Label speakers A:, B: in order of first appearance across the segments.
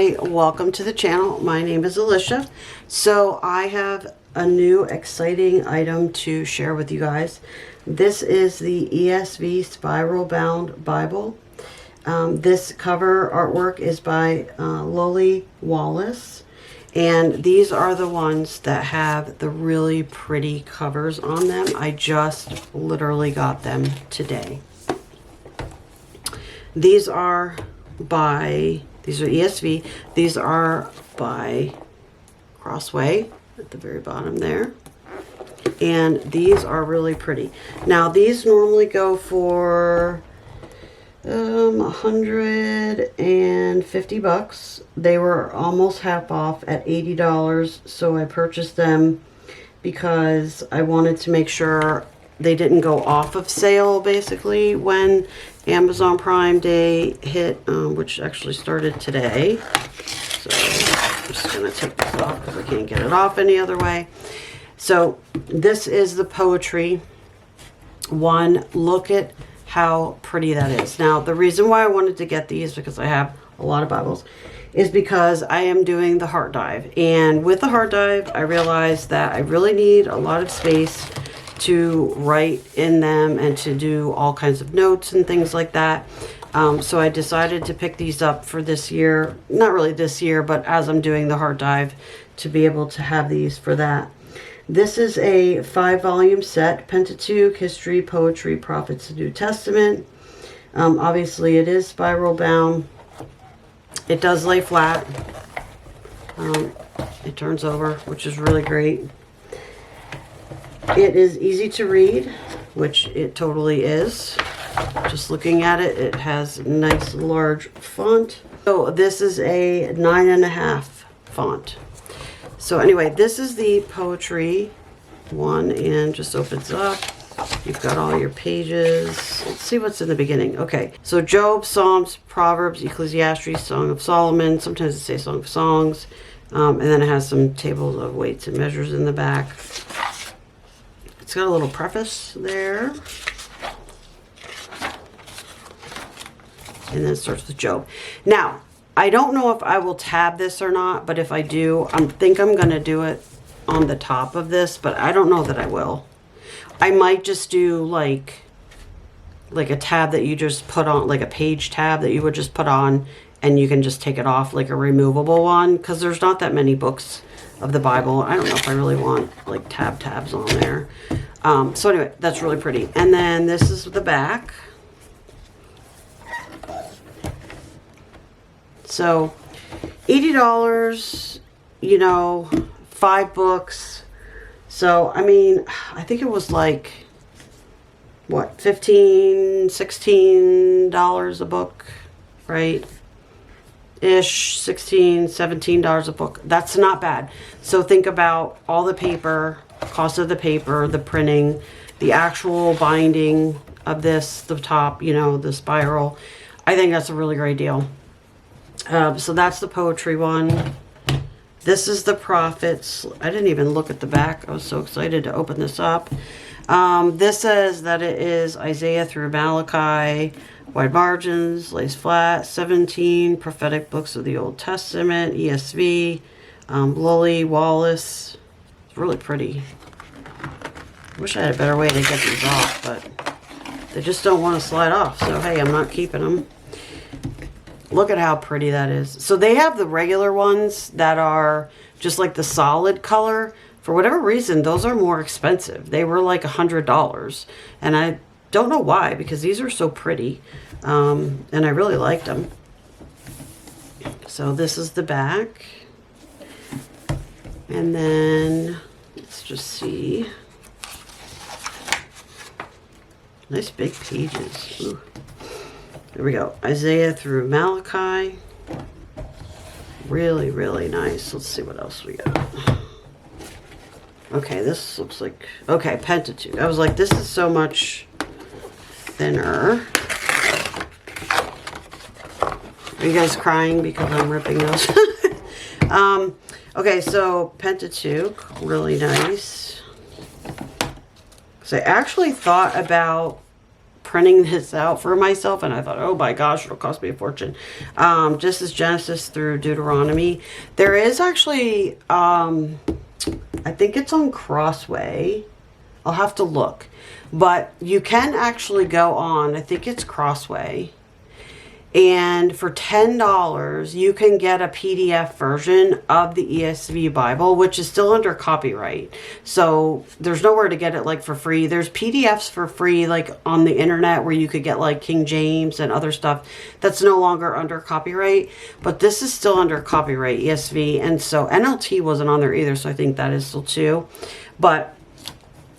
A: everybody, welcome to the channel. My name is Alicia. So I have a new exciting item to share with you guys. This is the ESV spiral bound Bible. This cover artwork is by Lily Wallace, and these are the ones that have the really pretty covers on them. I just literally got them today. These are ESV. These are by Crossway at the very bottom there. And these are really pretty. Now these normally go for $150. They were almost half off at $80, so I purchased them because I wanted to make sure they didn't go off of sale basically when Amazon Prime Day hit, which actually started today. So I'm just going to take this off because I can't get it off any other way. So this is the poetry one. Look at how pretty that is. Now the reason why I wanted to get these, because I have a lot of Bibles, is because I am doing the heart dive. And with the heart dive, I realized that I really need a lot of space to write in them and to do all kinds of notes and things like that. So I decided to pick these up for this year. Not really this year, but as I'm doing the heart dive, to be able to have these for that. This is a 5-volume set: Pentateuch, History, Poetry, Prophets, and New Testament. Obviously it is spiral bound. It does lay flat. It turns over, which is really great. It is easy to read, which it totally is. Just looking at it, it has nice large font. So this is a 9.5 font. So anyway, this is the poetry one, and just opens up. You've got all your pages. Let's see what's in the beginning. Okay, so Job, Psalms, Proverbs, Ecclesiastes, Song of Solomon. Sometimes it says Song of Songs. And then it has some tables of weights and measures in the back. It's got a little preface there. And then it starts with Job. Now, I don't know if I will tab this or not, but if I do, I think I'm going to do it on the top of this, but I don't know that I will. I might just do like a tab that you just put on, like a page tab that you would just put on, and you can just take it off, like a removable one, because there's not that many books of the Bible. I don't know if I really want like tabs on there. So anyway, that's really pretty. And then this is the back. So $80, you know, 5 books. So I mean, I think it was like what, $15, $16 a book, right? Ish, $16, $17 a book. That's not bad. So think about all the paper, cost of the paper, the printing, the actual binding of this, the top, you know, the spiral. I think that's a really great deal. So that's the poetry one. This is the prophets. I didn't even look at the back. I was so excited to open this up. This says that it is Isaiah through Malachi. Wide margins, lays flat, 17 prophetic books of the Old Testament, ESV, Lily Wallace. It's really pretty. I wish I had a better way to get these off, but they just don't want to slide off. So, hey, I'm not keeping them. Look at how pretty that is. So they have the regular ones that are just like the solid color. For whatever reason, those are more expensive. They were like $100. And I don't know why, because these are so pretty. And I really liked them. So this is the back. And then let's just see. Nice big pages. Ooh. There we go. Isaiah through Malachi. Really, really nice. Let's see what else we got. Okay, this looks like... Okay, Pentateuch. I was like, this is so much thinner. Are you guys crying because I'm ripping those? Okay, so Pentateuch. Really nice. So I actually thought about printing this out for myself, and I thought, oh my gosh, it'll cost me a fortune. Just as Genesis through Deuteronomy. There is actually, I think it's on Crossway. I'll have to look. But you can actually go on, I think it's Crossway. And for $10, you can get a PDF version of the ESV Bible, which is still under copyright. So there's nowhere to get it like for free. There's PDFs for free like on the internet where you could get like King James and other stuff that's no longer under copyright. But this is still under copyright, ESV. And so NLT wasn't on there either, so I think that is still too. But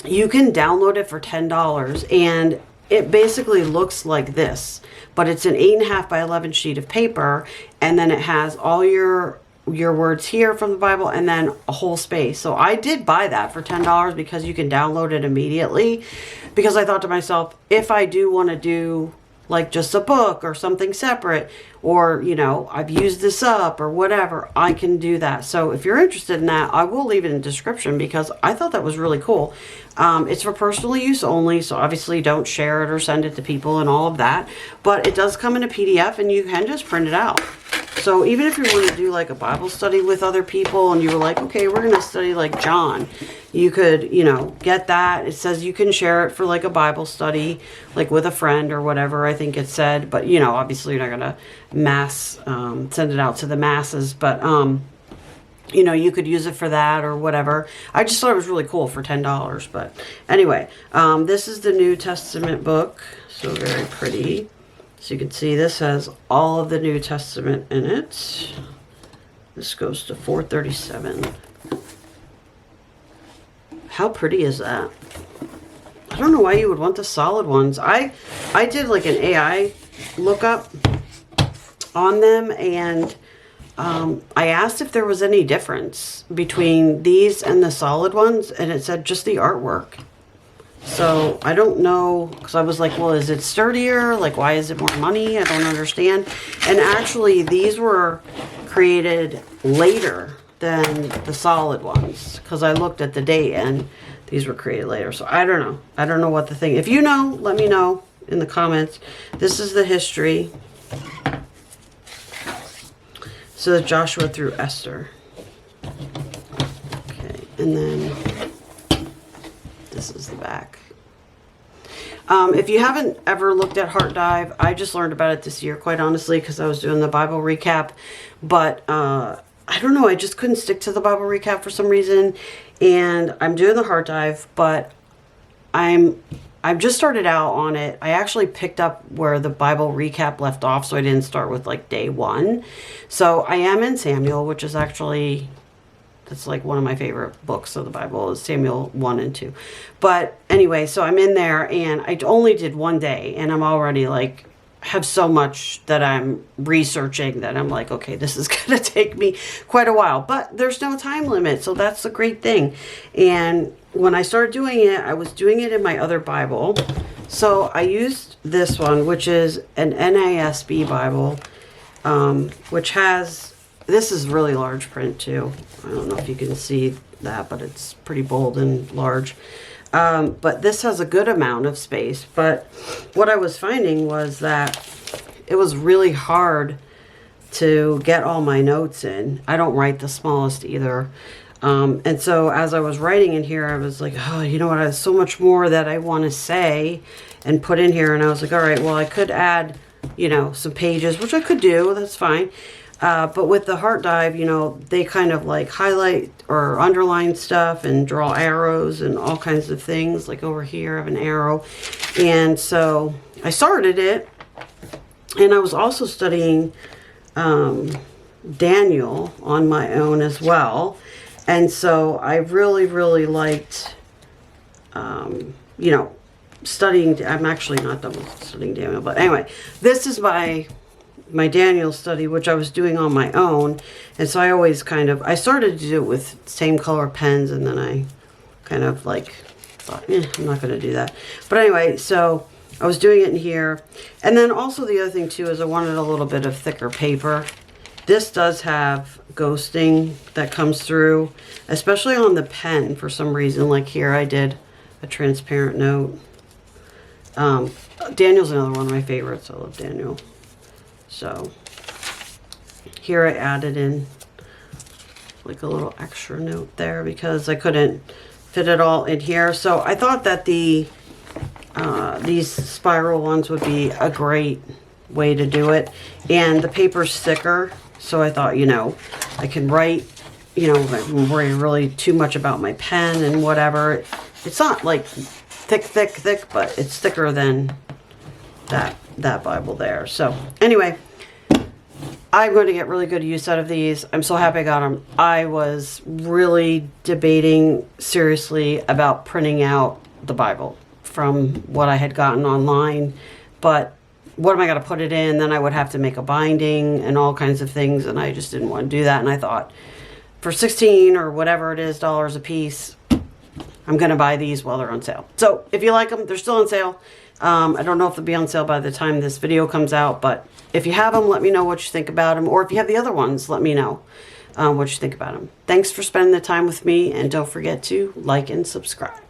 A: you can download it for $10, and it basically looks like this. But it's an 8.5 by 11 sheet of paper, and then it has all your words here from the Bible, and then a whole space. So I did buy that for $10 because you can download it immediately. Because I thought to myself, if I do want to do like just a book or something separate, or you know, I've used this up or whatever, I can do that. So if you're interested in that, I will leave it in the description because I thought that was really cool. It's for personal use only, so obviously don't share it or send it to people and all of that, but it does come in a PDF and you can just print it out. So even if you want to do like a Bible study with other people and you were like, okay, we're going to study like John, you could, you know, get that. It says you can share it for like a Bible study, like with a friend or whatever, I think it said. But, you know, obviously you're not going to send it out to the masses. But, you know, you could use it for that or whatever. I just thought it was really cool for $10. But anyway, this is the New Testament book. So very pretty. So you can see this has all of the New Testament in it. This goes to $4.37. How pretty is that? I don't know why you would want the solid ones. I did like an AI lookup on them, and I asked if there was any difference between these and the solid ones, and it said just the artwork. So I don't know, because I was like, well, is it sturdier? Like, why is it more money? I don't understand. And actually, these were created later than the solid ones, because I looked at the date and these were created later. So I don't know. I don't know what the thing. If you know, let me know in the comments. This is the history. So Joshua through Esther. Okay, and then this is the back. If you haven't ever looked at Heart Dive, I just learned about it this year, quite honestly, because I was doing the Bible recap. But I don't know, I just couldn't stick to the Bible recap for some reason. And I'm doing the Heart Dive, but I've just started out on it. I actually picked up where the Bible recap left off, so I didn't start with like day 1. So I am in Samuel, which is actually, that's like one of my favorite books of the Bible, is Samuel 1 and 2. But anyway, so I'm in there, and I only did one day, and I'm already like, have so much that I'm researching that I'm like, okay, this is going to take me quite a while. But there's no time limit, so that's the great thing. And when I started doing it, I was doing it in my other Bible. So I used this one, which is an NASB Bible, which has, this is really large print too. I don't know if you can see that, but it's pretty bold and large. But this has a good amount of space. But what I was finding was that it was really hard to get all my notes in. I don't write the smallest either. And so as I was writing in here, I was like, oh, you know what? I have so much more that I want to say and put in here. And I was like, all right, well, I could add, you know, some pages, which I could do. That's fine. But with the Heart Dive, you know, they kind of like highlight or underline stuff and draw arrows and all kinds of things. Like over here, I have an arrow. And so I started it. And I was also studying Daniel on my own as well. And so I really, really liked, you know, studying. I'm actually not done with studying Daniel. But anyway, this is my Daniel study, which I was doing on my own. And so I always kind of, I started to do it with same color pens, and then I kind of like thought, I'm not going to do that. But anyway, so I was doing it in here. And then also the other thing too is I wanted a little bit of thicker paper. This does have ghosting that comes through, especially on the pen for some reason. Like here I did a transparent note. Daniel's another one of my favorites. I love Daniel. So here I added in like a little extra note there because I couldn't fit it all in here. So I thought that these spiral ones would be a great way to do it. And the paper's thicker, so I thought, you know, I can write, you know, I'm worrying really too much about my pen and whatever. It's not like thick, but it's thicker than that Bible there. So anyway, I'm going to get really good use out of these. I'm so happy I got them. I was really debating seriously about printing out the Bible from what I had gotten online, but what am I going to put it in? Then I would have to make a binding and all kinds of things, and I just didn't want to do that. And I thought, for $16 or whatever it is, dollars a piece, I'm going to buy these while they're on sale. So if you like them, they're still on sale. I don't know if they'll be on sale by the time this video comes out, but if you have them, let me know what you think about them. Or if you have the other ones, let me know what you think about them. Thanks for spending the time with me, and don't forget to like and subscribe.